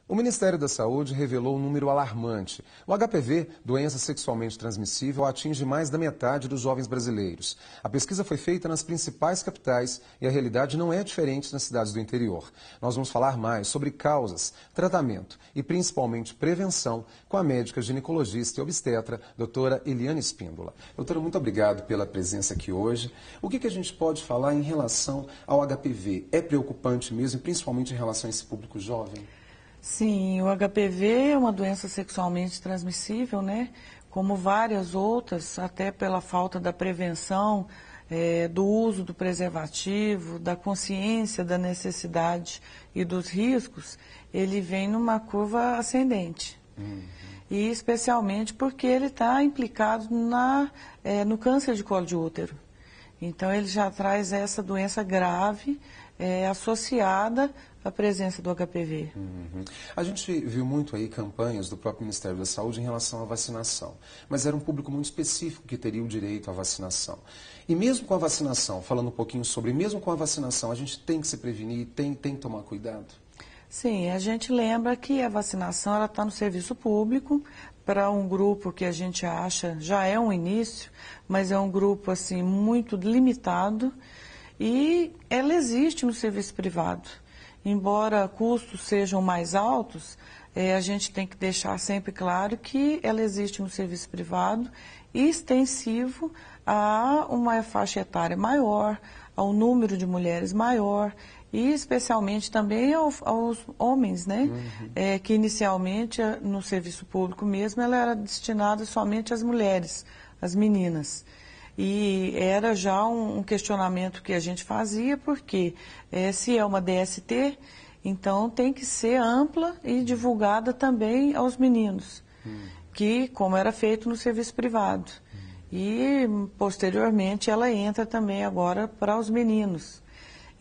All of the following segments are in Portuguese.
O Ministério da Saúde revelou um número alarmante. O HPV, doença sexualmente transmissível, atinge mais da metade dos jovens brasileiros. A pesquisa foi feita nas principais capitais e a realidade não é diferente nas cidades do interior. Nós vamos falar mais sobre causas, tratamento e principalmente prevenção com a médica ginecologista e obstetra, doutora Eliane Espíndola. Doutora, muito obrigado pela presença aqui hoje. O que a gente pode falar em relação ao HPV? É preocupante mesmo, principalmente em relação a esse público jovem? Sim, o HPV é uma doença sexualmente transmissível, né? Como várias outras, até pela falta da prevenção, do uso do preservativo, da consciência da necessidade e dos riscos, ele vem numa curva ascendente. E especialmente porque ele está implicado no câncer de colo de útero. Então ele já traz essa doença grave associada à presença do HPV. A gente viu muito aí campanhas do próprio Ministério da Saúde em relação à vacinação, mas era um público muito específico que teria o direito à vacinação. E mesmo com a vacinação, falando um pouquinho sobre, mesmo com a vacinação, a gente tem que se prevenir, tem que tomar cuidado? Sim, a gente lembra que a vacinação está no serviço público para um grupo que a gente acha já é um início, mas é um grupo assim muito limitado e ela existe no serviço privado. Embora custos sejam mais altos, a gente tem que deixar sempre claro que ela existe no serviço privado e extensivo a uma faixa etária maior, ao número de mulheres maior e especialmente também aos homens, né? Que inicialmente no serviço público mesmo ela era destinada somente às mulheres, às meninas. E era já um questionamento que a gente fazia, porque se é uma DST, então tem que ser ampla e divulgada também aos meninos, que como era feito no serviço privado. E posteriormente ela entra também agora para os meninos.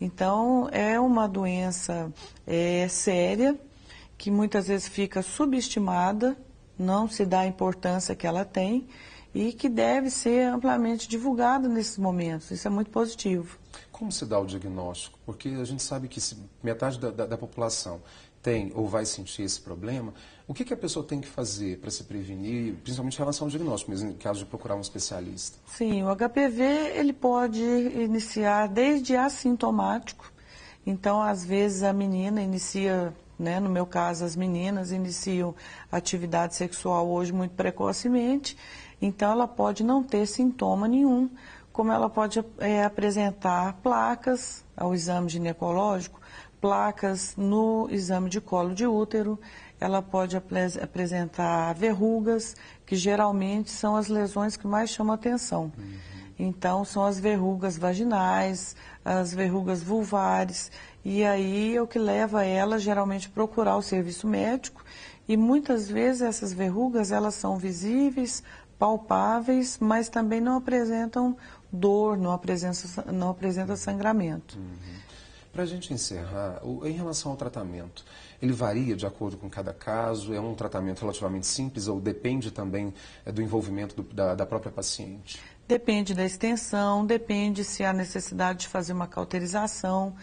Então é uma doença séria, que muitas vezes fica subestimada, não se dá a importância que ela tem, e que deve ser amplamente divulgado nesses momentos. Isso é muito positivo. Como se dá o diagnóstico? Porque a gente sabe que se metade da população tem ou vai sentir esse problema, o que a pessoa tem que fazer para se prevenir, principalmente em relação ao diagnóstico, mesmo em caso de procurar um especialista? Sim, o HPV ele pode iniciar desde assintomático. Então, às vezes, a menina inicia, né, no meu caso, as meninas iniciam atividade sexual hoje muito precocemente. Então, ela pode não ter sintoma nenhum, como ela pode apresentar placas ao exame ginecológico, placas no exame de colo de útero, ela pode apresentar verrugas, que geralmente são as lesões que mais chamam atenção. Então, são as verrugas vaginais, as verrugas vulvares, e aí é o que leva ela geralmente a procurar o serviço médico, e muitas vezes essas verrugas elas são visíveis, palpáveis, mas também não apresentam dor, não apresenta sangramento. Para a gente encerrar, em relação ao tratamento, ele varia de acordo com cada caso? É um tratamento relativamente simples ou depende também do envolvimento da própria paciente? Depende da extensão, depende se há necessidade de fazer uma cauterização.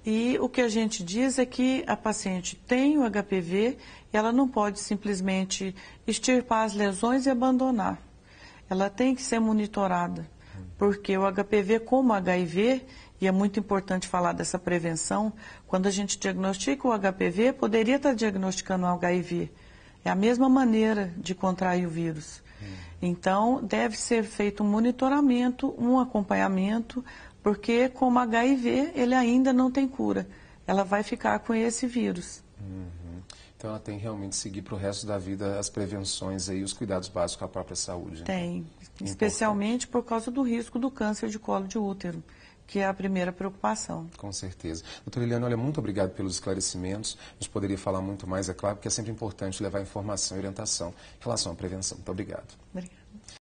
E o que a gente diz é que a paciente tem o HPV e ela não pode simplesmente extirpar as lesões e abandonar. Ela tem que ser monitorada, porque o HPV, como HIV, e é muito importante falar dessa prevenção, quando a gente diagnostica o HPV, poderia estar diagnosticando o HIV. É a mesma maneira de contrair o vírus. Então, deve ser feito um monitoramento, um acompanhamento, porque como HIV, ele ainda não tem cura. Ela vai ficar com esse vírus. Então ela tem realmente que seguir para o resto da vida as prevenções e os cuidados básicos com a própria saúde. Tem, especialmente por causa do risco do câncer de colo de útero, que é a primeira preocupação. Com certeza. Doutora Eliane, olha, muito obrigado pelos esclarecimentos. A gente poderia falar muito mais, é claro, porque é sempre importante levar informação e orientação em relação à prevenção. Muito obrigado. Obrigada.